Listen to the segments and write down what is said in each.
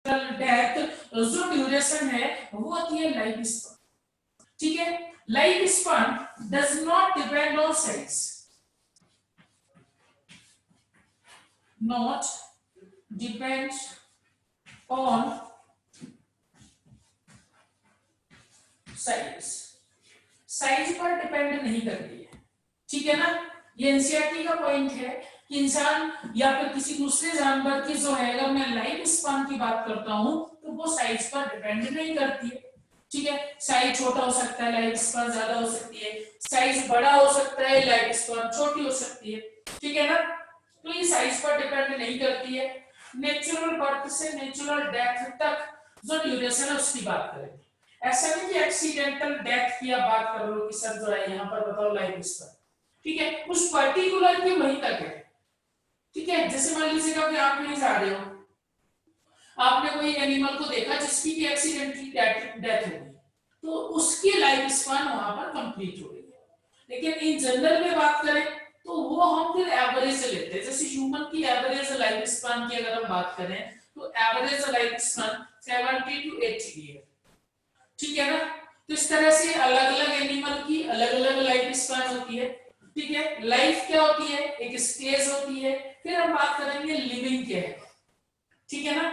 Death जो duration है वो होती है लाइफ स्पैन। ठीक है, life span does not depend on size, not depend on size, size पर डिपेंड नहीं करती है। ठीक है ना, ये एनसीईआरटी का पॉइंट है कि इंसान या फिर किसी दूसरे जानवर की जो है, अगर मैं लाइफ स्पैन की बात करता हूं तो वो साइज पर डिपेंड नहीं करती है। ठीक है, साइज छोटा हो सकता है, लाइफ स्पैन ज्यादा हो सकती है, साइज बड़ा हो सकता है, लाइफ स्पैन छोटी हो सकती है। ठीक है ना, तो ये साइज पर डिपेंड नहीं करती है। नेचुरल बर्थ से नेचुरल डेथ तक जो ड्यूरेशन है उसकी बात करेंगे। ऐसा नहीं कि एक्सीडेंटल डेथ की आप बात कर लो कि सर जो है यहाँ पर बताओ लाइफ स्पैन। ठीक है, उस पर्टिकुलर की वहीं तक है। ठीक है, जैसे मान लीजिएगा कि आप कहीं जा रहे हो, आपने कोई एनिमल को देखा जिसकी की एक्सीडेंटली डेथ हो गई, तो उसकी लाइफ स्पैन वहां पर कंप्लीट हो गई है। लेकिन इन जनरल में बात करें तो वो हम फिर एवरेज लेते हैं। जैसे ह्यूमन की एवरेज लाइफ स्पैन की अगर हम बात करें तो average life span 70 to 80 year. ठीक है ना, तो इस तरह से अलग अलग एनिमल की अलग अलग लाइफ स्पैन होती है। ठीक है, लाइफ क्या होती है, एक स्टेज होती है। फिर हम बात करेंगे लिविंग क्या है। ठीक है ना,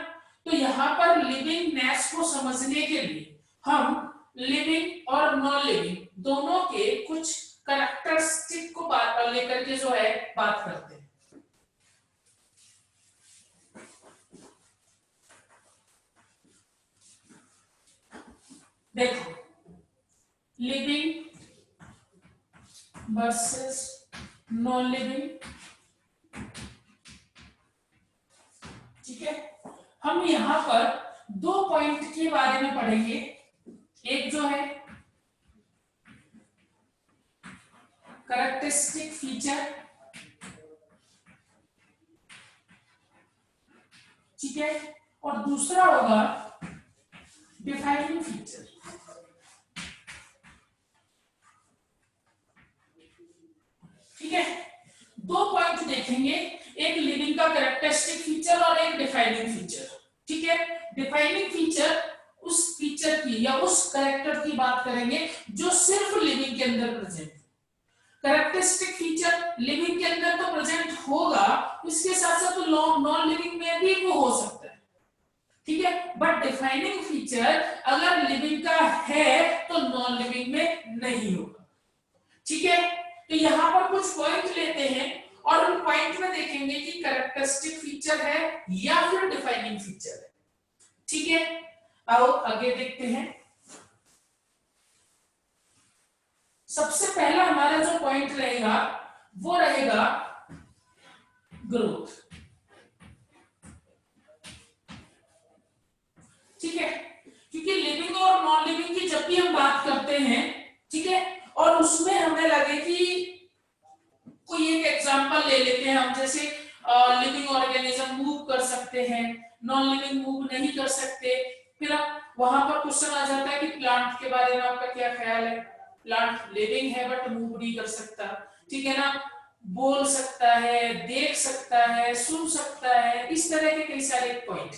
तो यहाँ पर लिविंगनेस को समझने के लिए हम लिविंग और नॉन लिविंग दोनों के कुछ कैरेक्टरिस्टिक को लेकर के जो है बात करते हैं। देखो, लिविंग वर्सेस नॉन लिविंग। ठीक है, हम यहां पर दो पॉइंट के बारे में पढ़ेंगे। एक जो है कैरेक्टरिस्टिक फीचर, ठीक है, और दूसरा होगा डिफाइनिंग फीचर। ठीक है, दो पॉइंट देखेंगे, एक लिविंग का कैरेक्टरिस्टिक फीचर और एक डिफाइनिंग फीचर। ठीक है, डिफाइनिंग फीचर उस फीचर की या उस कैरेक्टर की बात करेंगे जो सिर्फ लिविंग के अंदर प्रेजेंट है। कैरेक्टरिस्टिक फीचर लिविंग के अंदर तो प्रेजेंट होगा, इसके साथ साथ नॉन लिविंग में भी वो हो सकता है। ठीक है, बट डिफाइनिंग फीचर अगर लिविंग का है तो नॉन लिविंग में नहीं होगा। ठीक है, तो यहां पर कुछ पॉइंट लेते हैं और उन पॉइंट में देखेंगे कि कैरेक्टरिस्टिक फीचर है या फिर डिफाइनिंग फीचर है। ठीक है, आओ आगे देखते हैं। सबसे पहला हमारा जो पॉइंट रहेगा वो रहेगा ग्रोथ। ठीक है, क्योंकि लिविंग और नॉन लिविंग की जब भी हम बात करते हैं, ठीक है, और उसमें हमें लगे कि कोई एक एग्जांपल ले लेते हैं हम, जैसे लिविंग ऑर्गेनिज्म मूव कर सकते हैं, नॉन लिविंग मूव नहीं कर सकते, फिर वहां पर क्वेश्चन आ जाता है कि प्लांट के बारे में आपका क्या ख्याल है। प्लांट लिविंग है बट मूव नहीं कर सकता। ठीक है ना, बोल सकता है, देख सकता है, सुन सकता है, इस तरह के कई सारे पॉइंट।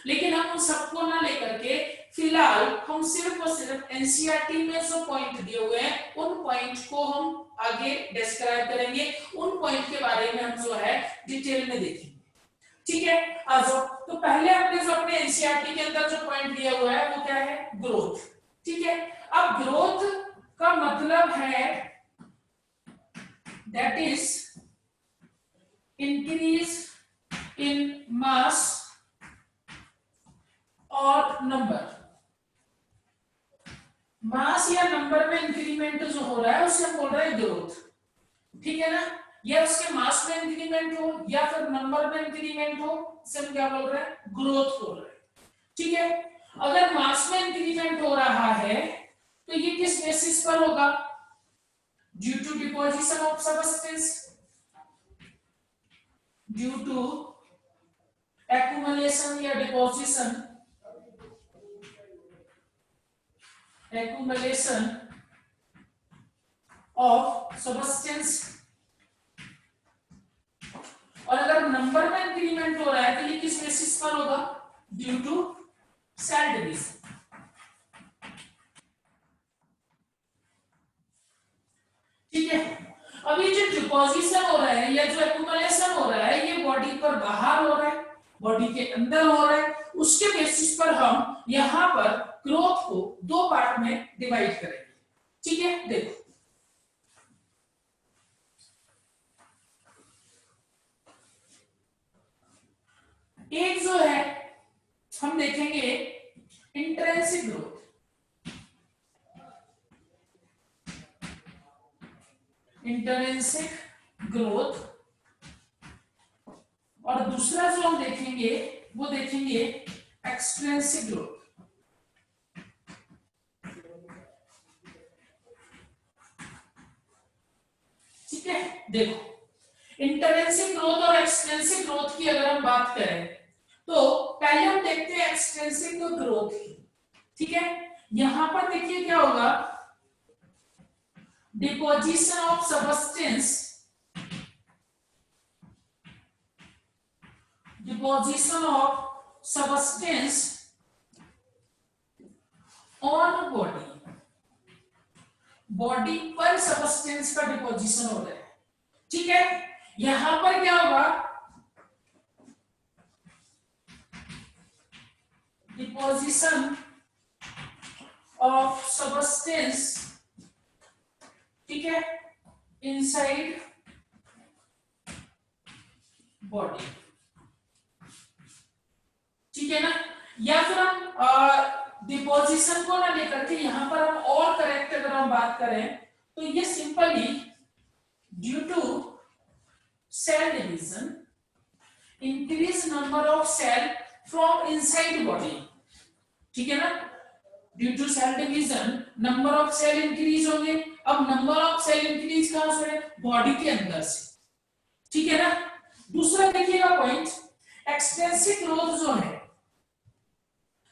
लेकिन हम उन सबको ना लेकर के फिलहाल हम सिर्फ और सिर्फ एनसीईआरटी में जो पॉइंट दिए हुए हैं उन पॉइंट को हम आगे डिस्क्राइब करेंगे, उन पॉइंट के बारे में हम जो है डिटेल में देखेंगे। ठीक है, आ जाओ। तो पहले हमने जो अपने एनसीईआरटी के अंदर जो पॉइंट दिया हुआ है वो क्या है, ग्रोथ। ठीक है, अब ग्रोथ का मतलब है दैट इज इंक्रीज इन मास और नंबर। मास या नंबर में इंक्रीमेंट जो हो रहा है उसे हम बोल रहे हैं ग्रोथ। ठीक है ना, या उसके मास में इंक्रीमेंट हो या फिर नंबर में इंक्रीमेंट हो, उसे हम क्या बोल रहे हैं, ग्रोथ बोल रहे हैं। ठीक है, अगर मास में इंक्रीमेंट हो रहा है तो ये किस बेसिस पर होगा, due to deposition of substance, due to accumulation या डिपोजिशन, accumulation of substance। और अगर नंबर में इंक्रीमेंट हो रहा है तो ये किस बेसिस पर होगा, ड्यू टू सेल डिवीजन। ठीक है, अब ये जो डिपोजिशन हो रहा है या जो एक्युमुलेशन हो रहा है ये बॉडी पर बाहर हो रहा है, बॉडी के अंदर हो रहा है, उसके बेसिस पर हम यहां पर ग्रोथ को दो पार्ट में डिवाइड करेंगे। ठीक है, देखो एक जो है हम देखेंगे इंट्रिंसिक ग्रोथ, इंट्रिंसिक ग्रोथ, और दूसरा जो हम देखेंगे वो देखेंगे एक्सट्रिंसिक ग्रोथ। ठीक है, देखो इंट्रिंसिक ग्रोथ और एक्सट्रिंसिक ग्रोथ की अगर हम बात करें तो पहले हम देखते हैं एक्सट्रिंसिक ग्रोथ की। ठीक है, यहां पर देखिए क्या होगा, deposition of substance, deposition of substance on body, body पर सबस्टेंस का डिपोजिशन हो रहा है। ठीक है, यहां पर क्या होगा, डिपोजिशन ऑफ सबस्टेंस, ठीक है, इनसाइड बॉडी। ठीक है ना, या फिर हम डिपोजिशन को ना लेकर के यहां पर हम और करेक्ट अगर हम बात करें तो ये simply due to cell division increase number of cell from inside body. ठीक है ना, due to cell division number of cell increase होंगे। अब नंबर ऑफ सेल इंक्रीज कहां से, बॉडी के अंदर से। ठीक है ना, दूसरा देखिएगा पॉइंट, एक्सटेंसिव ग्रोथ जो है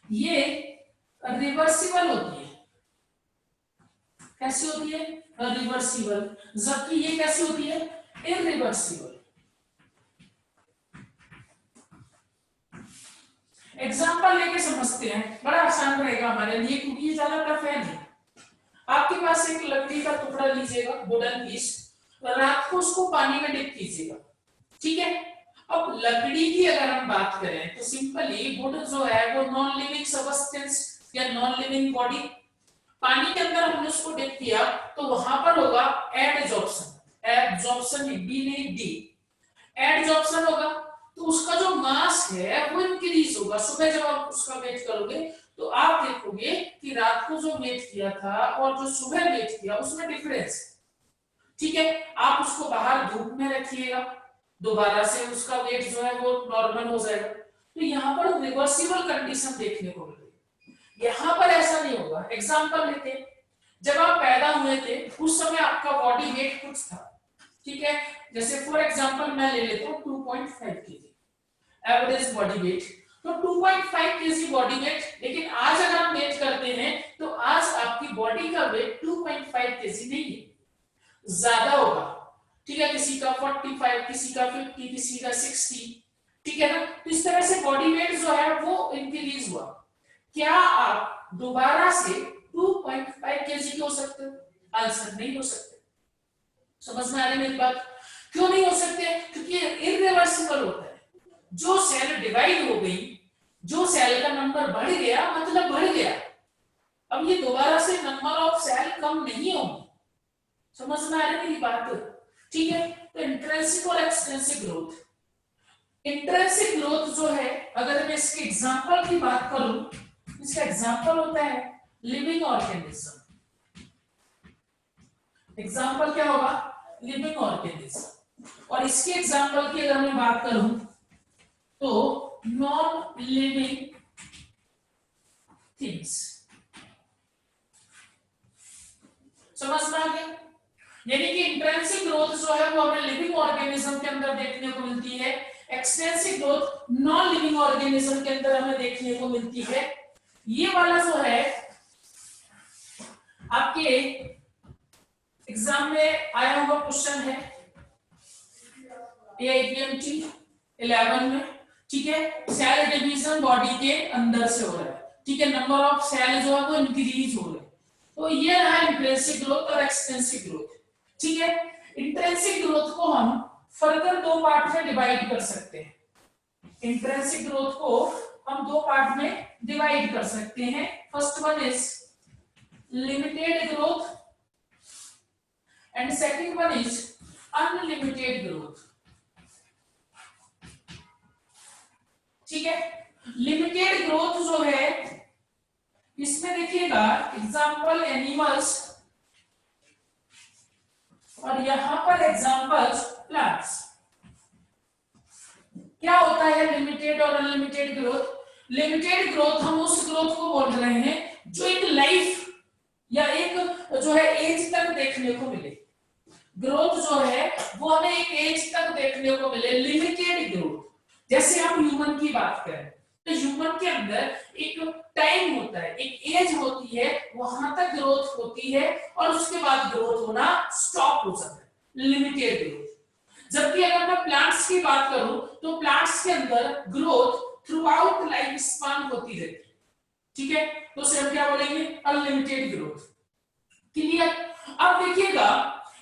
ये रिवर्सिबल होती है। कैसी होती है, रिवर्सिबल, जबकि ये कैसी होती है, इरिवर्सिबल। एग्जांपल लेके समझते हैं, बड़ा आसान रहेगा हमारे लिए क्योंकि ये ज्यादा टफ है नहीं। आपके पास एक लकड़ी का टुकड़ा लीजिएगा, वुडन पीस, रात को उसको पानी में डिप कीजिएगा। ठीक है, अब लकड़ी की अगर हम बात करें तो सिंपली वुड जो है वो नॉन लिविंग सबस्टेंस या नॉन लिविंग बॉडी, पानी के अंदर हमने उसको डिप किया तो वहां पर होगा एडजॉर्प्शन, एब्जॉर्प्शन बी नहीं डी, एडजॉर्प्शन होगा तो उसका जो मास है वो इंक्रीज होगा। सुबह जब आप उसका वेट करोगे तो आप देखोगे कि रात को जो वेट किया था और जो सुबह वेट किया उसमें डिफरेंस। ठीक है, आप उसको बाहर धूप में रखिएगा, दोबारा से उसका वेट जो है वो नॉर्मल हो जाएगा। तो यहाँ पर रिवर्सिबल कंडीशन देखने को मिलेगी, यहाँ पर ऐसा नहीं होगा। एग्जांपल लेते हैं, जब आप पैदा हुए थे उस समय आपका बॉडी वेट कुछ था। ठीक है, जैसे फॉर एग्जांपल मैं ले लेता हूँ 2.5 केजी एवरेज बॉडी वेट, तो 2.5 केजी बॉडी वेट, लेकिन आज अगर हम वेट करते हैं तो आज आपकी बॉडी का वेट 2.5 केजी नहीं है, ज्यादा होगा। ठीक है, किसी का 45, किसी का 50, किसी का 60। ठीक है ना, तो इस तरह से बॉडी वेट जो है वो इंक्रीज हुआ। क्या आप दोबारा से 2.5 केजी के हो सकते हो? आंसर नहीं हो सकते। समझ में आ रही मेरी बात? क्यों नहीं हो सकते? क्योंकि इरिवर्सिबल होता है। जो सेल डिवाइड हो गई, जो सेल का नंबर बढ़ गया मतलब बढ़ गया, अब ये दोबारा से नंबर ऑफ सेल कम नहीं होगी। समझ में आ रही मेरी बात? ठीक है, तो इंट्रिंसिक और एक्सट्रिंसिक ग्रोथ, इंट्रिंसिक ग्रोथ जो है अगर मैं इसके एग्जांपल की बात करूं, इसका एग्जांपल होता है लिविंग ऑर्गेनिज्म। एग्जांपल क्या होगा, लिविंग ऑर्गेनिज्म। और इसके एग्जांपल की अगर मैं बात करूं तो नॉन लिविंग थिंग्स। समझ में आ गया? यानी कि इंट्रिंसिक ग्रोथ जो है वो हमें लिविंग ऑर्गेनिज्म के अंदर देखने को मिलती है, extensive growth non living organism के अंदर हमें देखने को मिलती है। ये वाला जो है आपके एग्जाम में आया हुआ क्वेश्चन है AIPMT 11 में। ठीक है, सेल डिवीजन बॉडी के अंदर से हो रहा है, ठीक है, नंबर ऑफ सेल जो है वो इंक्रीज हो रहे हैं। तो ये रहा इंट्रिंसिक ग्रोथ और एक्सटेंसिव ग्रोथ। ठीक है, इंट्रिंसिक ग्रोथ को हम फर्दर दो पार्ट में डिवाइड कर सकते हैं। इंट्रिंसिक ग्रोथ को हम दो पार्ट में डिवाइड कर सकते हैं। First one is limited growth and second one is unlimited growth. ठीक है, लिमिटेड ग्रोथ जो है इसमें देखिएगा एग्जांपल एनिमल्स और यहां पर एग्जांपल्स प्लांट्स। क्या होता है लिमिटेड और अनलिमिटेड ग्रोथ? लिमिटेड ग्रोथ हम उस ग्रोथ को बोल रहे हैं जो एक लाइफ या एक जो है एज तक देखने को मिले। ग्रोथ जो है वो हमें एक एज तक देखने को मिले, लिमिटेड ग्रोथ। जैसे हम ह्यूमन की बात करें तो ह्यूमन के अंदर एक टाइम होता है, एक एज होती है, वहां तक ग्रोथ होती है और उसके बाद ग्रोथ होना स्टॉप हो जाता है, लिमिटेड ग्रोथ। जबकि अगर मैं प्लांट्स की बात करूं तो प्लांट्स के अंदर growth through out life span होती रहती है। ठीक है, तो उसे हम क्या बोलेंगे? Unlimited growth. क्लियर? अब देखिएगा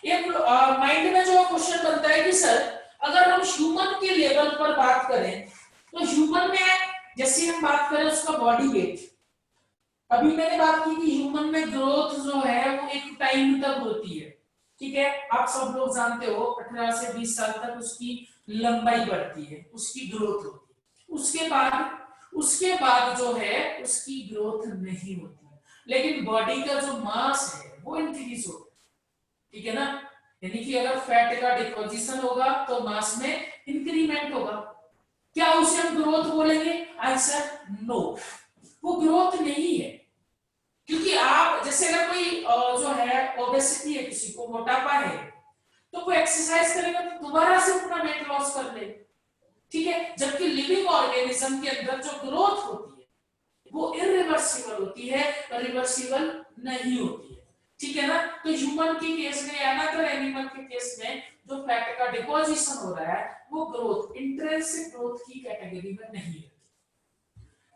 एक माइंड में जो क्वेश्चन बनता है कि सर अगर हम ह्यूमन के लेवल पर बात करें तो ह्यूमन में जैसे हम बात करें उसका बॉडी वेट, अभी मैंने बात की कि ह्यूमन में ग्रोथ जो है वो एक टाइम तक होती है। ठीक है, आप सब लोग जानते हो 18 से 20 साल तक उसकी लंबाई बढ़ती है, उसकी ग्रोथ होती है। उसके बाद जो है उसकी ग्रोथ नहीं होती है, लेकिन बॉडी का जो मास है वो इंक्रीज होता है। ठीक है ना, यानी कि अगर फैट का डिपोजिशन होगा तो मास में इंक्रीमेंट होगा। क्या उसे हम ग्रोथ बोलेंगे? आंसर नो, वो ग्रोथ नहीं है। क्योंकि आप जैसे अगर कोई जो है ओबेसिटी है, किसी को मोटापा है, तो वो एक्सरसाइज करेगा तो दोबारा से अपना वेट लॉस कर लेगा। ठीक है, जबकि लिविंग ऑर्गेनिज्म के अंदर जो ग्रोथ होती है वो इरिवर्सिबल होती है, रिवर्सिबल नहीं होती है। ठीक है ना, तो ह्यूमन के केस में या अदर एनिमल के केस में जो फैट का डिपोजिशन हो रहा है वो ग्रोथ, इंट्रिंसिक ग्रोथ की कैटेगरी में नहीं है।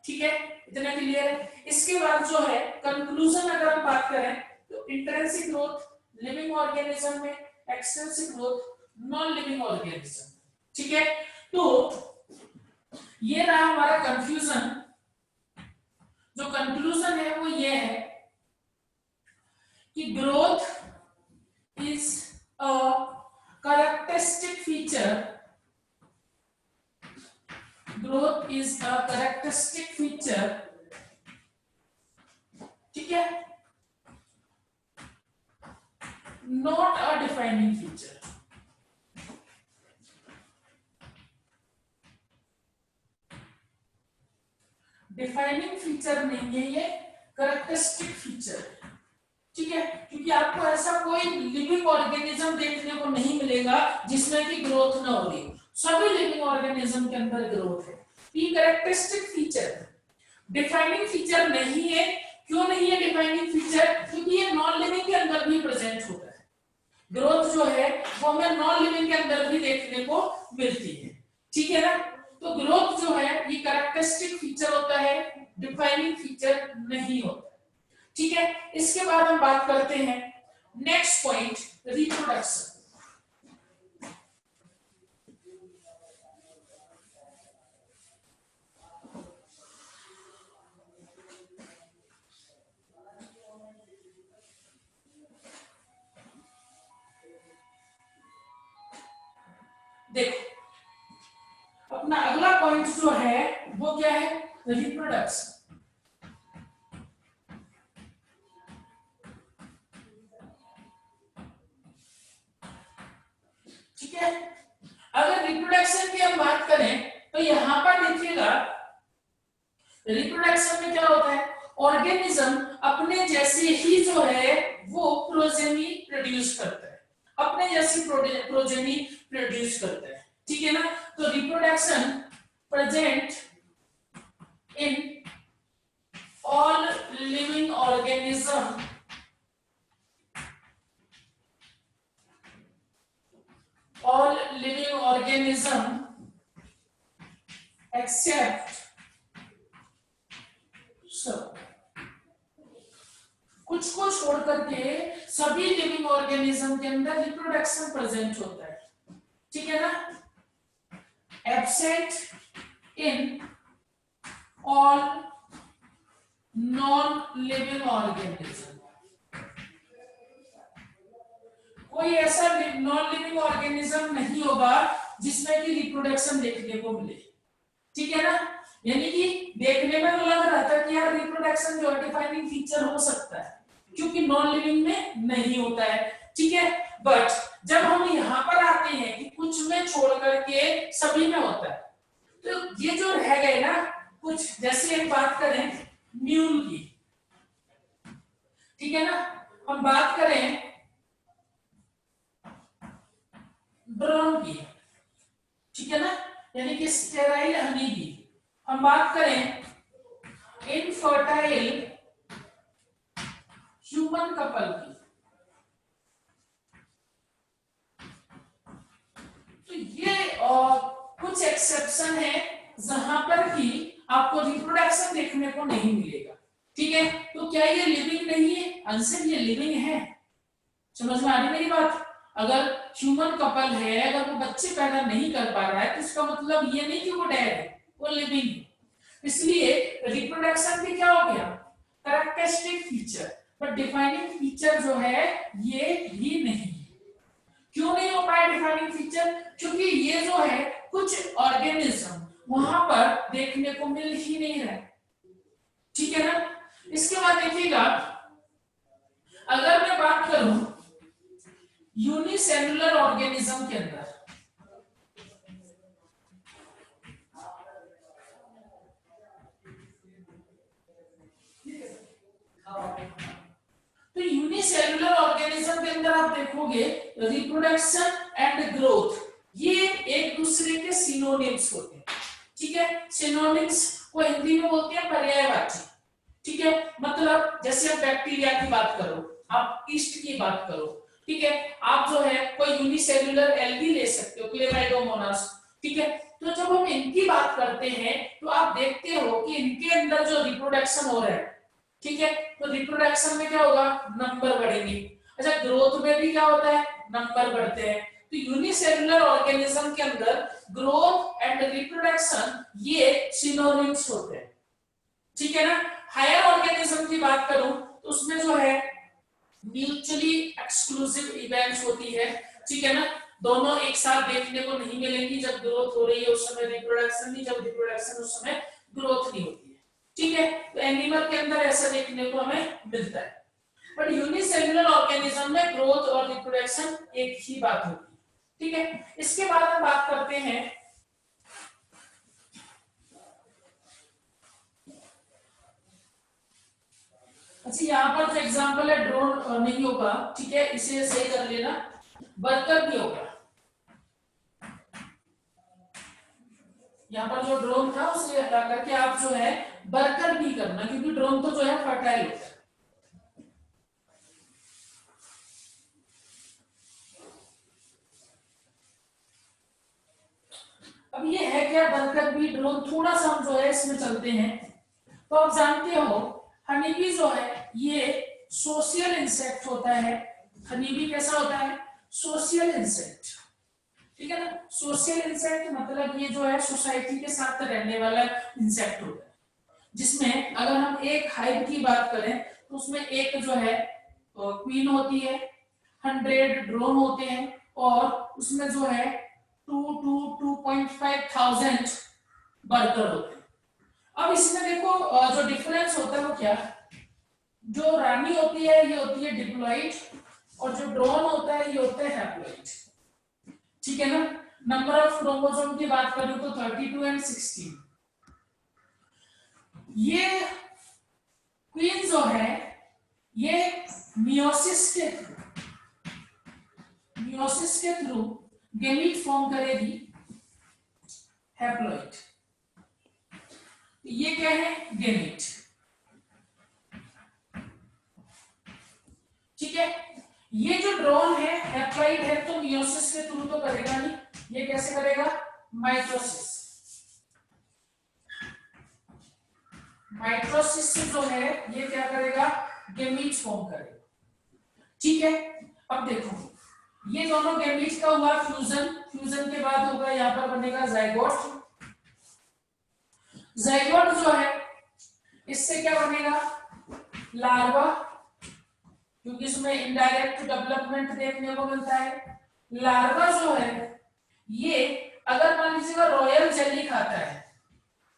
ठीक है, इतना क्लियर है? इसके बाद जो है कंक्लूजन अगर हम बात करें तो इंट्रिंसिक ग्रोथ लिविंग ऑर्गेनिज्म में, extensive growth non living organism. ठीक है, तो ये रहा हमारा कंफ्यूजन। जो कंक्लूजन है वो ये है कि growth is a characteristic feature, growth is a characteristic feature, ठीक है, not a defining feature। Defining feature नहीं है ये, कैरेक्टरिस्टिक फीचर। ठीक है, क्योंकि आपको ऐसा कोई लिविंग ऑर्गेनिज्म देखने को नहीं मिलेगा जिसमें कि ग्रोथ ना हो रही। सभी लिविंग ऑर्गेनिज्म के अंदर ग्रोथ है। ये कैरेक्टरिस्टिक फीचर, डिफाइनिंग फीचर नहीं है। क्यों नहीं है डिफाइनिंग फीचर? क्योंकि ये नॉन लिविंग के अंदर भी प्रेजेंट होता है। ग्रोथ जो है वो हमें नॉन लिविंग के अंदर भी देखने को मिलती है। ठीक है ना, तो ग्रोथ जो है ये कैरेक्टरिस्टिक फीचर होता है, डिफाइनिंग फीचर नहीं होता। ठीक है, इसके बाद हम बात करते हैं नेक्स्ट पॉइंट, रिप्रोडक्शन। देखो अपना अगला पॉइंट जो है वो क्या है? रिप्रोडक्शन। ठीक है, अगर रिप्रोडक्शन की हम बात करें तो यहां पर देखिएगा रिप्रोडक्शन में क्या होता है? ऑर्गेनिज्म अपने जैसे ही जो है वो प्रोजेनी प्रोड्यूस करता है, अपने जैसी प्रोजेनी प्रोड्यूस करता है। ठीक है ना, तो reproduction present in all living organism, all living organism सब, कुछ को छोड़ करके सभी लिविंग ऑर्गेनिज्म के अंदर रिप्रोडक्शन प्रेजेंट होता है, ठीक है ना। Absent in all non living organism, कोई ऐसा नॉन लिविंग ऑर्गेनिज्म नहीं होगा जिसमें कि रिप्रोडक्शन देखने को मिले, ठीक है ना। यानी कि देखने में तो लग रहा था कि यार रिप्रोडक्शन जो डिफाइनिंग फीचर हो सकता है क्योंकि नॉन लिविंग में नहीं होता है, ठीक है। बट जब हम यहाँ पर आते हैं कि कुछ में छोड़ करके सभी में होता है, तो ये जो रह गए ना कुछ, जैसे एक बात करें म्यूल की, ठीक है ना, हम बात करें ड्रोन की, ठीक है ना, यानी कि स्टेराइल हनी की, हम बात करें इनफर्टाइल ह्यूमन कपल की, तो ये कुछ एक्सेप्शन है जहां पर कि आपको रिप्रोडक्शन देखने को नहीं मिलेगा, ठीक है। तो क्या ये लिविंग नहीं है? आंसर ये लिविंग है। समझ में आ रही मेरी बात? अगर ह्यूमन कपल है, अगर वो बच्चे पैदा नहीं कर पा रहा है तो इसका मतलब ये नहीं कि वो डेड है, वो लिविंग है। इसलिए रिप्रोडक्शन भी क्या हो गया? Characteristic feature, but defining feature जो है ये भी नहीं। क्यों नहीं हो पाया डिफाइनिंग फीचर? क्योंकि ये जो है कुछ ऑर्गेनिज्म वहां पर देखने को मिल ही नहीं रहा, ठीक है ना। इसके बाद देखिएगा, अगर मैं बात करूं यूनिसेलुलर ऑर्गेनिज्म के अंदर, तो यूनिसेलुलर ऑर्गेनिज्म के अंदर आप देखोगे रिप्रोडक्शन एंड ग्रोथ ये एक दूसरे के सिनोनिम्स होते हैं, ठीक है। सिनोनिम्स को हिंदी में बोलते हैं पर्यायवाची, ठीक है। मतलब जैसे आप बैक्टीरिया की बात करो, आप ईस्ट की बात करो, ठीक है, आप जो है कोई यूनिसेलुलर एल्गी ले सकते हो, क्लेमाइडोमोनास, ठीक है। तो जब हम इनकी बात करते हैं तो आप देखते हो कि इनके अंदर जो रिप्रोडक्शन हो रहा है, ठीक है, तो रिप्रोडक्शन में क्या होगा? नंबर बढ़ेंगे। अच्छा, ग्रोथ में भी क्या होता है? नंबर बढ़ते हैं। तो यूनिसेलुलर ऑर्गेनिज्म के अंदर ग्रोथ एंड रिप्रोडक्शन ये सिनोनिम्स होते हैं, ठीक है ना। हायर ऑर्गेनिज्म की बात करूं तो उसमें जो है म्यूचुअली एक्सक्लूसिव इवेंट्स होती है, ठीक है ना। दोनों एक साथ देखने को नहीं मिलेंगी। जब ग्रोथ हो रही है उस समय रिप्रोडक्शन नहीं, जब रिप्रोडक्शन उस समय ग्रोथ नहीं होती है, ठीक है। तो एनिमल के अंदर ऐसा देखने को हमें मिलता है, बट यूनिसेलुलर ऑर्गेनिज्म में ग्रोथ और रिप्रोडक्शन एक ही बात होती है, ठीक है। इसके बाद हम बात करते हैं अच्छा, यहाँ पर जो एग्जांपल है ड्रोन नहीं होगा, ठीक है, इसे सही कर लेना, वर्कर भी होगा। यहाँ पर जो ड्रोन था उसे हटा करके आप जो है वर्कर भी करना, क्योंकि ड्रोन तो जो है फर्टाइल होता है। अब ये है क्या वर्कर भी ड्रोन? थोड़ा सा हम जो है इसमें चलते हैं। तो आप जानते हो हनीबी जो है ये सोशल इंसेक्ट होता है। हनीबी कैसा होता है? सोशल इंसेक्ट, ठीक है ना। सोशल इंसेक्ट मतलब ये जो है सोसाइटी के साथ रहने वाला इंसेक्ट होता है, जिसमें अगर हम एक हाइव की बात करें तो उसमें एक जो है क्वीन होती है, 100 ड्रोन होते हैं और उसमें जो है 2.5 थाउजेंड वर्कर होते हैं। अब इसमें देखो जो डिफरेंस होता है वो क्या? जो रानी होती है ये होती है डिप्लॉइड और जो ड्रोन होता है ये होता है हैप्लॉइड, ठीक है ना। नंबर ऑफ क्रोमोसोम की बात करूं तो 32 एंड 16। ये क्वीन जो है ये मियोसिस के थ्रू गैमीट फॉर्म करेगी, हैप्लॉइड। ये क्या है? गैमीट, ठीक है। ये जो ड्रोन है हैप्लॉइड है तो मियोसिस के थ्रू तो करेगा नहीं, ये कैसे करेगा? माइटोसिस। माइटोसिस से जो है ये क्या करेगा, गैमीट फॉर्म करेगा। ठीक है, अब देखो ये दोनों गैमीट का हुआ फ्यूजन, फ्यूजन के बाद होगा यहाँ पर बनेगा जाइगोट। जाइगोट जो है इससे क्या बनेगा, लार्वा, क्योंकि इसमें इनडायरेक्ट डेवलपमेंट देखने को मिलता है। लार्वा जो है ये अगर मान लीजिएगा रॉयल जेली खाता है,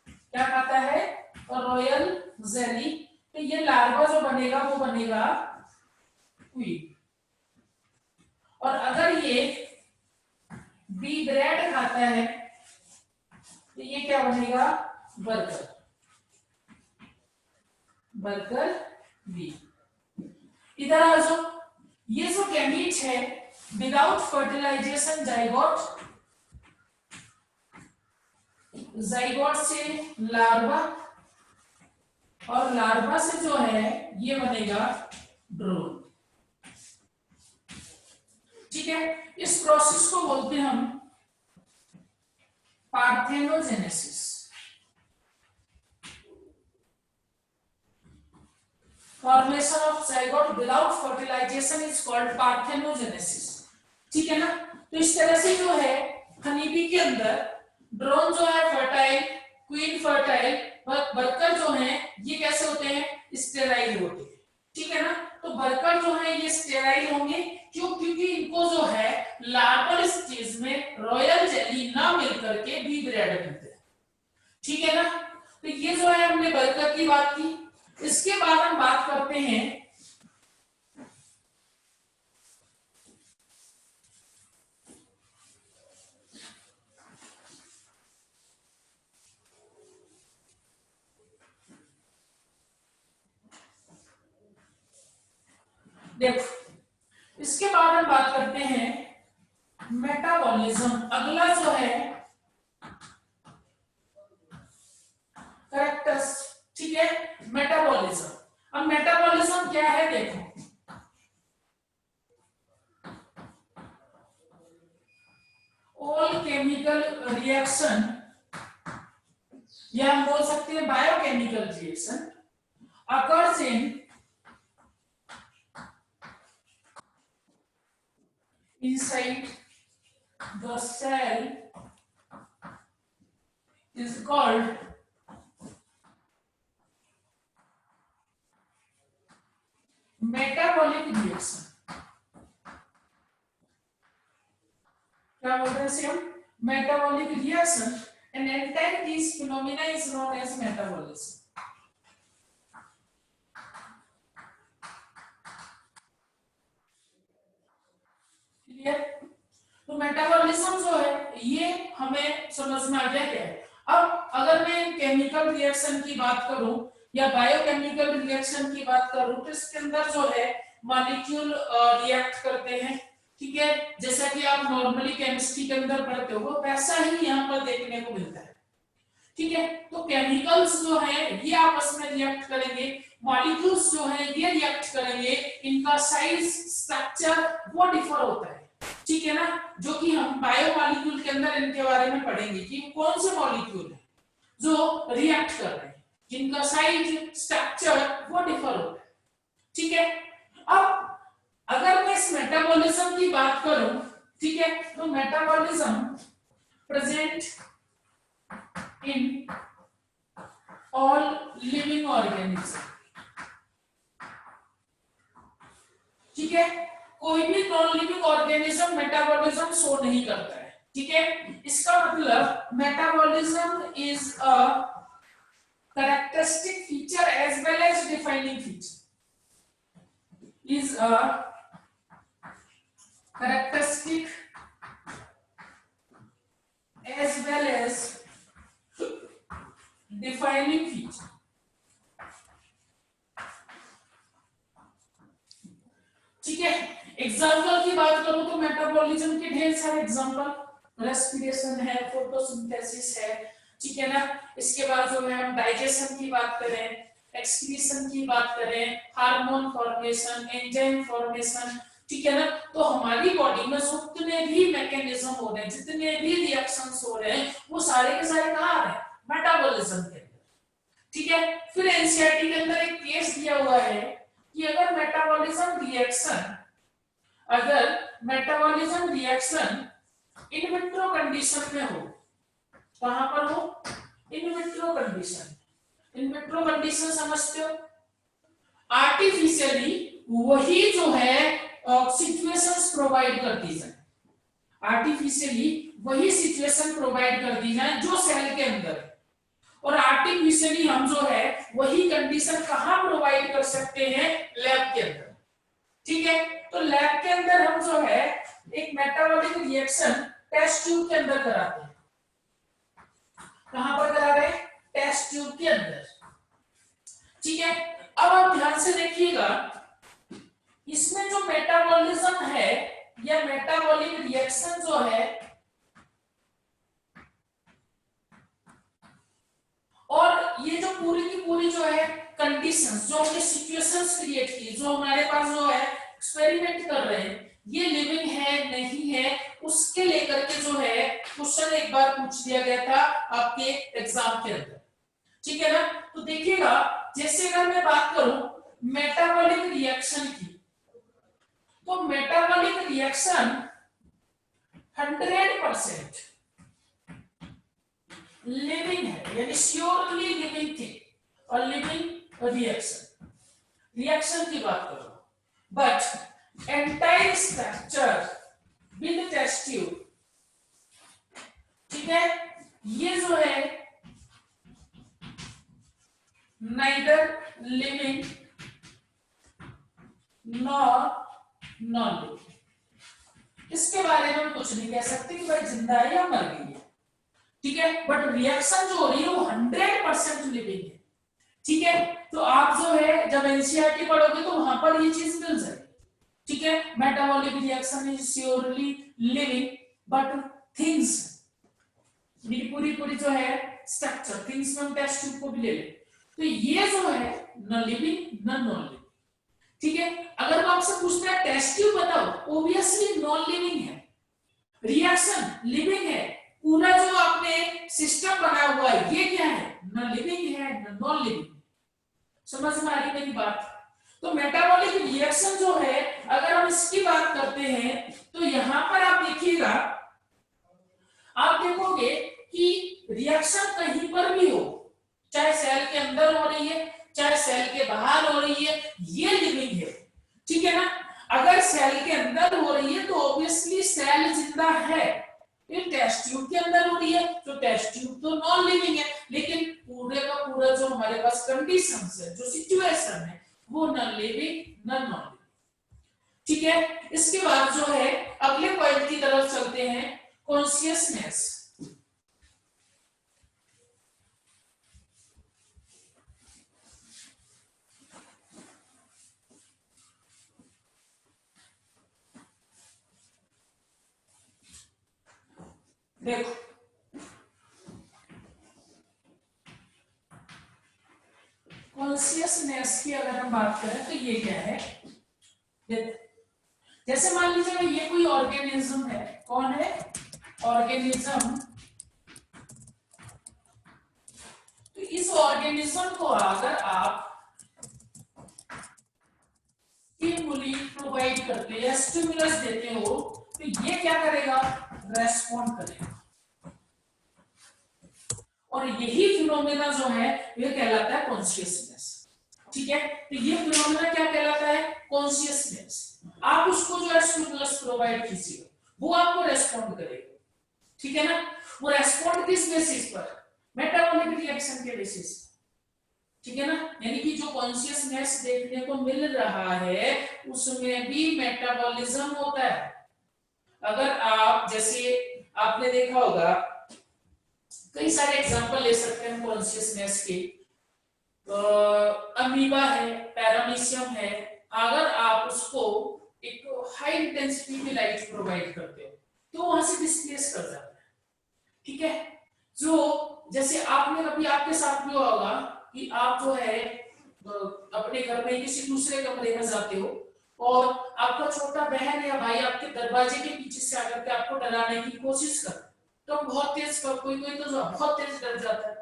क्या खाता है, और रॉयल जेली, तो ये लार्वा जो बनेगा वो बनेगा क्वीन। और अगर ये बी ब्रेड खाता है तो ये क्या बनेगा, वर्कर, वर्कर बी। इधर आ जाओ, ये जो गैमीट है विदाउट फर्टिलाइजेशन जाइगोट, जाइगोट से लार्वा, और लार्वा से जो है ये बनेगा ड्रोन। ठीक है, इस प्रोसेस को बोलते हैं हम parthenogenesis. Formation of zygote without fertilization is called parthenogenesis. ठीक है ना, तो इस तरह से जो है हनीबी के अंदर ड्रोन जो है फर्टाइल, क्वीन फर्टाइल, वर्कर जो है ये कैसे होते हैं, स्टेराइल होते हैं। ठीक है ना, तो वर्कर जो है ये स्टेराइल होंगे, क्यों, क्योंकि इनको जो है लार्वल स्टेज में रॉयल जेली ना मिलकर के बी ब्रेड मिलते हैं। ठीक है ना, तो ये जो है हमने वर्कर की बात की। इसके बाद हम बात करते हैं देखो, इसके बाद हम बात करते हैं मेटाबॉलिज्म। अगला जो है कैरेक्टर्स, ठीक है, मेटाबॉलिज्म। अब मेटाबॉलिज्म क्या है, देखो ऑल केमिकल रिएक्शन, या हम बोल सकते हैं biochemical reaction occurs inside the cell is called metabolic reaction। क्या बोल रहे हैं इसे हम, metabolic reaction, and entire this phenomena is known as metabolism। तो मेटाबॉलिज्म जो है ये हमें समझ में आ गया क्या है। अब अगर मैं केमिकल रिएक्शन की बात करूं या बायोकेमिकल रिएक्शन की बात करूं तो इसके अंदर जो है मॉलिक्यूल रिएक्ट करते हैं। ठीक है, जैसा कि आप नॉर्मली केमिस्ट्री के अंदर पढ़ते हो वैसा ही यहाँ पर देखने को मिलता है। ठीक है, तो केमिकल्स जो है ये आपस में रिएक्ट करेंगे, मॉलिक्यूल्स जो है ये रिएक्ट करेंगे, इनका साइज, स्ट्रक्चर वो डिफर होता है। ठीक है ना, जो कि हम बायोमॉलिक्यूल के अंदर इनके बारे में पढ़ेंगे कि कौन से मॉलिक्यूल है जो रिएक्ट कर रहे हैं, जिनका साइज, स्ट्रक्चर वो डिफर होता है। ठीक है, अब अगर मैं इस मेटाबॉलिज्म की बात करूं, ठीक है, तो metabolism present in all living organism. ठीक है, कोई भी non living organism metabolism show नहीं करता है। ठीक है, इसका मतलब metabolism is a characteristic feature as well as defining feature, is a characteristic as well as defining feature। ठीक है, एग्जाम्पल की बात करूं तो मेटाबॉलिज्म के ढेर सारे एग्जाम्पल, रेस्पिरेशन है, फोटोसिंथेसिस है। ठीक है ना, इसके बाद जो है हम डाइजेशन की बात करें, एक्सक्रीशन की बात करें, हार्मोन फॉर्मेशन, एंजाइम फॉर्मेशन। ठीक है ना, तो हमारी बॉडी में जितने भी मैकेनिज्म हो रहे हैं, जितने भी रिएक्शंस हो रहे हैं वो सारे के सारे कहाँ आ रहे हैं, मेटाबॉलिज्म के अंदर। ठीक है। फिर एनसीईआरटी के अंदर एक केस दिया हुआ है कि अगर metabolism reaction in vitro condition में हो, कहां पर हो, in vitro condition. In vitro condition समझते हो, आर्टिफिशियली वही जो है सिचुएशंस प्रोवाइड कर दी जाए, आर्टिफिशियली वही सिचुएशन प्रोवाइड कर दी जाए जो सेल के अंदर है, और आर्टिफिशियली हम जो है वही कंडीशन कहां प्रोवाइड कर सकते हैं, लैब के अंदर। ठीक है, तो लैब के अंदर हम जो है एक मेटाबॉलिक रिएक्शन टेस्ट ट्यूब के अंदर कराते हैं। कहां पर करा रहे हैं, टेस्ट ट्यूब के अंदर। ठीक है, अब आप ध्यान से देखिएगा, इसमें जो मेटाबॉलिज्म है या मेटाबॉलिक रिएक्शन जो है, और ये जो पूरी की पूरी जो है कंडीशंस, जो हमने सिचुएशंस क्रिएट की, जो हमारे पास जो है एक्सपेरिमेंट कर रहे हैं, ये लिविंग है नहीं है, उसके लेकर के जो है क्वेश्चन एक बार पूछ दिया गया था आपके एग्जाम के अंदर। ठीक है ना, तो देखिएगा, जैसे अगर मैं बात करूं मेटाबॉलिक रिएक्शन की, तो मेटाबॉलिक रिएक्शन 100% लिविंग है, यानी श्योरली लिविंग थिंग और लिविंग रिएक्शन। रिएक्शन की बात करो, but entire structure with test tube, ठीक है, ये जो है neither living nor non living. इसके बारे में हम कुछ नहीं कह सकते कि भाई जिंदा है या मर गई है। ठीक है, बट रिएक्शन जो हो रही है वो 100% लिविंग है। ठीक है, तो आप जो है जब एनसीईआरटी पढ़ोगे तो वहां पर ये चीज मिल जाएगी। ठीक है, metabolic reaction is surely living but things, पूरी पूरी जो है स्ट्रक्चर थिंग्स में हम टेस्ट ट्यूब को भी ले लें, तो ये जो है न लिविंग न नॉन लिविंग। ठीक है, अगर वो आपसे पूछता है टेस्ट ट्यूब बताओ, ऑब्वियसली नॉन लिविंग है, रिएक्शन लिविंग है, पूरा जो आपने सिस्टम बनाया हुआ है ये क्या है, न लिविंग है न नॉन लिविंग। समझ में आ रही मेरी बात? तो मेटाबॉलिक रिएक्शन जो है, अगर हम इसकी बात करते हैं तो यहां पर आप देखिएगा, आप देखोगे कि रिएक्शन कहीं पर भी हो, चाहे सेल के अंदर हो रही है चाहे सेल के बाहर हो रही है, ये लिविंग है। ठीक है ना, अगर सेल के अंदर हो रही है तो ऑब्वियसली सेल जिंदा है, ये टेस्ट ट्यूब के अंदर हो रही है तो टेस्ट ट्यूब तो नॉन लिविंग है, लेकिन पूरे का पूरा जो हमारे पास कंडीशंस है, जो सिचुएशन है, वो न लिविंग न नॉन लिविंग। ठीक है, इसके बाद जो है अगले पॉइंट की तरफ चलते हैं, कॉन्शियसनेस। देखो, कॉन्शियसनेस की अगर हम बात करें तो ये क्या है, जैसे मान लीजिए ये कोई ऑर्गेनिज्म है, कौन है, ऑर्गेनिज्म, तो इस ऑर्गेनिज्म को अगर आप स्टिमुली प्रोवाइड करते हैं, स्टिमुलस देते हो, तो ये क्या करेगा, रेस्पॉन्ड करेगा, और यही फिनोमेना जो है ये कहलाता है कॉन्शियसनेस। ठीक है, तो ये फिनोमेना क्या कहलाता है, कॉन्शियसनेस। आप उसको जो है स्टिमुलस प्रोवाइड कीजिए, वो आपको रेस्पॉन्ड करेगा। ठीक है ना, वो रेस्पॉन्ड किस बेसिस पर, मेटाबॉलिक रिएक्शन के बेसिस। ठीक है ना, यानी कि जो कॉन्शियसनेस देखने को मिल रहा है उसमें भी मेटाबॉलिज्म होता है। अगर आप, जैसे आपने देखा होगा, कई सारे एग्जांपल ले सकते हैं कॉन्शियसनेस के, अमीबा है, पैरामीशियम है, अगर आप उसको एक हाई इंटेंसिटी में लाइट प्रोवाइड करते हो तो वहां से डिस्प्लेस कर जाता है। ठीक है, जो जैसे आपने कभी आपके साथ भी होगा कि आप जो है अपने घर में किसी दूसरे कमरे में जाते हो और आपका छोटा बहन या भाई आपके दरवाजे के पीछे से आकर के आपको डराने की कोशिश कर, तो बहुत तेज, कोई कोई तो बहुत तेज डर जाता है।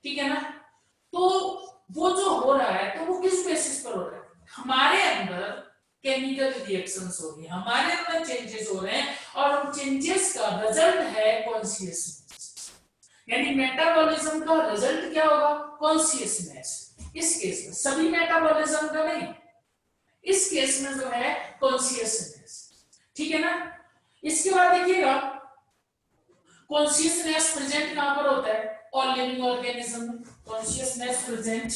ठीक है ना, तो वो जो हो रहा है तो वो किस बेसिस पर हो रहा है, हमारे अंदर केमिकल रिएक्शंस हो रही है, हमारे अंदर चेंजेस हो रहे हैं और उन चेंजेस का रिजल्ट है कॉन्शियसनेस, यानी मेटाबॉलिज्म का रिजल्ट क्या होगा, कॉन्शियसनेस। इस केस में सभी मेटाबॉलिज्म का नहीं, इस केस में जो है कॉन्शियसनेस, ठीक है ना। इसके बाद देखिएगा कॉन्शियसनेस प्रेजेंट कहां पर होता है, ऑल लिविंग ऑर्गेनिज्म में। Consciousness present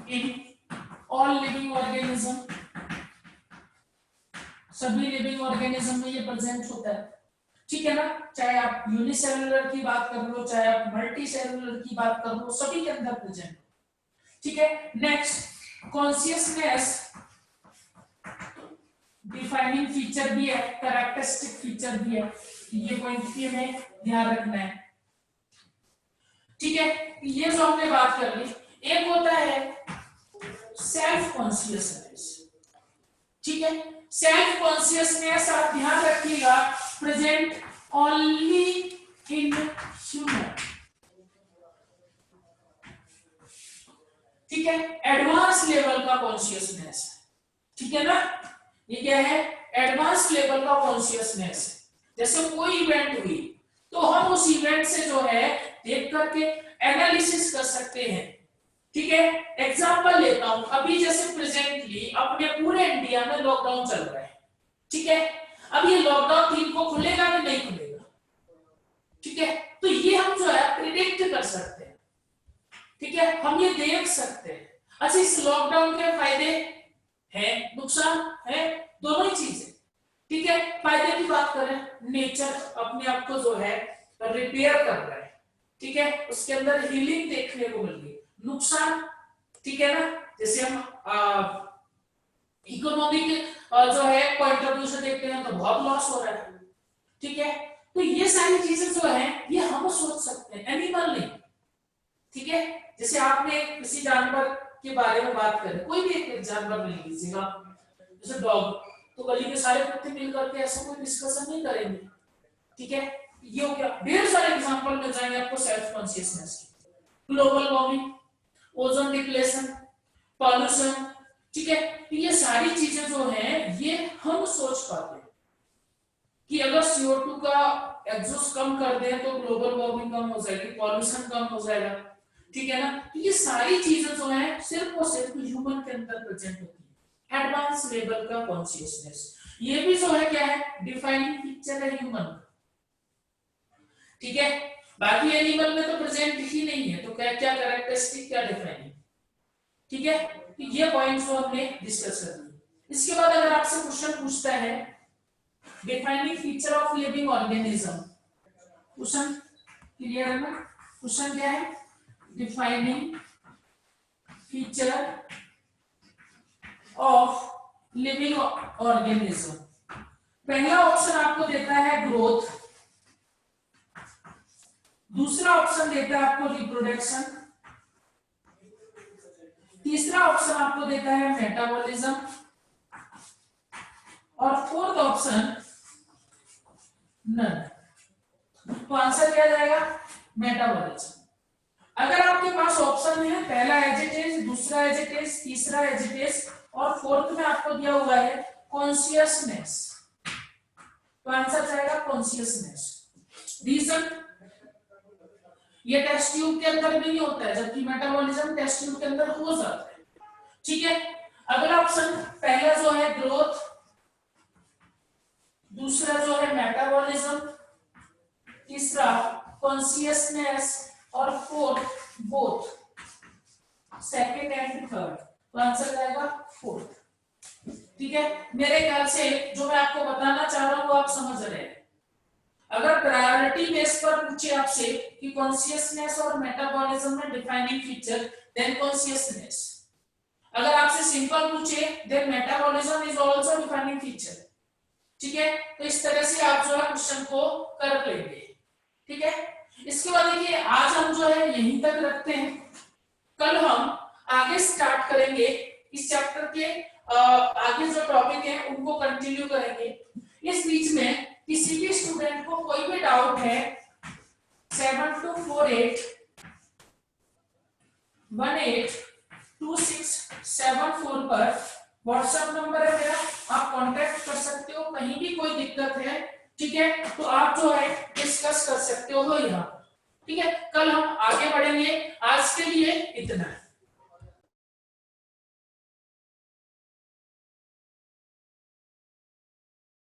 in all living organism, सभी लिविंग ऑर्गेनिज्म में ये प्रेजेंट होता है, ठीक है ना। चाहे आप यूनिसेलुलर की बात कर लो, चाहे आप मल्टी सेलुलर की बात कर लो, सभी के अंदर प्रेजेंट, ठीक है। नेक्स्ट कॉन्शियसनेस डिफाइनिंग फीचर भी है, कैरेक्टरिस्टिक फीचर भी है, ये पॉइंट भी हमें ध्यान रखना है, ठीक है। ये जो हमने बात कर ली, एक होता है सेल्फ कॉन्शियसनेस, ठीक है। सेल्फ कॉन्शियसनेस आप ध्यान रखिएगा प्रेजेंट ओनली इन ह्यूमन, ठीक है। एडवांस लेवल का कॉन्शियसनेस, ठीक है ना। ये क्या है, एडवांस लेवल का कॉन्शियसनेस। जैसे कोई इवेंट हुई तो हम उस इवेंट से जो है देख करके एनालिसिस कर सकते हैं, ठीक है। एग्जांपल लेता हूं, अभी जैसे प्रेजेंटली अपने पूरे इंडिया में लॉकडाउन चल रहा है, ठीक है। अब ये लॉकडाउन 3 को खुलेगा कि नहीं खुलेगा, ठीक है। तो ये हम जो है प्रिडिक्ट कर सकते हैं, ठीक है, हम ये देख सकते हैं। अच्छा, इस लॉकडाउन के फायदे हैं, नुकसान है, दोनों ही चीजें, ठीक है। फायदे की बात करें, नेचर अपने आप को जो है रिपेयर कर रहा है, ठीक है, उसके अंदर हीलिंग देखने को मिल रही है। नुकसान, ठीक है ना, जैसे हम इकोनॉमिक जो है पॉइंट ऑफ व्यू से देखते हैं तो बहुत लॉस हो रहा है, ठीक है। तो ये सारी चीजें जो है ये हम सोच सकते हैं, एनिमल नहीं, ठीक है। जैसे आपने किसी जानवर के बारे में बात करें, कोई भी एक जानवर ले लीजिएगा, जैसे डॉग, तो गली के सारे कुत्ते मिलकर के ऐसा कोई डिस्कशन नहीं करेंगे, ठीक है। ये हो गया, ढेर सारे एग्जांपल मिल जाएंगे आपको सेल्फ कॉन्शियसनेस की। Global warming, ozone depletion, pollution, ठीक है। तो ये सारी चीजें जो हैं ये हम सोच पाते हैं कि अगर CO2 का एग्जॉस्ट कम कर दें तो ग्लोबल वार्मिंग कम हो जाएगी, पॉल्यूशन कम हो जाएगा, ठीक है ना। तो ये सारी चीजें जो हैं सिर्फ और सिर्फ ह्यूमन के अंदर प्रेजेंट होती है, एडवांस लेवल का कॉन्शियसनेस। ये भी जो है क्या है, डिफाइनिंग फीचर है ह्यूमन, ठीक है। बाकी एनिमल में तो प्रेजेंट ही नहीं है, तो क्या क्या कैरेक्टरिस्टिक, क्या डिफाइनिंग, ठीक है। तो ये पॉइंट्स को हमने डिस्कस कर लिए। इसके बाद अगर आपसे क्वेश्चन पूछता है defining feature of living organism, question clear है ना, क्वेश्चन क्या है, defining feature of living organism. पहला ऑप्शन आपको देता है ग्रोथ, दूसरा ऑप्शन देता है आपको रिप्रोडक्शन, तीसरा ऑप्शन आपको देता है मेटाबॉलिज्म, और फोर्थ ऑप्शन नन। तो आंसर क्या जाएगा, मेटाबॉलिज्म। अगर आपके पास ऑप्शन है पहला एज इट इज, दूसरा एज इट इज, तीसरा एज इट इज, और फोर्थ में आपको दिया हुआ है कॉन्शियसनेस, तो आंसर जाएगा कॉन्शियसनेस। रीजन, ये टेस्ट ट्यूब के अंदर भी नहीं होता है, जबकि मेटाबॉलिज्म टेस्ट ट्यूब के अंदर हो जाता है, ठीक है। अगला ऑप्शन पहला जो है ग्रोथ, दूसरा जो है मेटाबॉलिज्म, तीसरा कॉन्शियसनेस, और fourth both, second and third, तो आंसर जाएगा फोर्थ, ठीक है। मेरे ख्याल से जो मैं आपको बताना चाह रहा हूं वो आप समझ रहे हैं। अगर प्रायोरिटी बेस पर पूछे आपसे कि कॉन्शियसनेस और मेटाबॉलिज्म में डिफाइनिंग फीचर, देन कॉन्शियसनेस। अगर आपसे सिंपल पूछे then metabolism is also defining feature, ठीक है। तो इस तरह से आप जो है क्वेश्चन को कर लेंगे, ठीक है। इसके बाद देखिए आज हम जो है यहीं तक रखते हैं, कल हम आगे स्टार्ट करेंगे इस चैप्टर के आगे जो टॉपिक है उनको कंटिन्यू करेंगे। इस बीच में किसी भी स्टूडेंट को कोई भी डाउट है 7248 182674 पर व्हाट्सएप नंबर है मेरा, आप कांटेक्ट कर सकते हो, कहीं भी कोई दिक्कत है, ठीक है, तो आप जो है डिस्कस कर सकते हो यहाँ, ठीक है। कल हम आगे बढ़ेंगे, आज के लिए इतना है।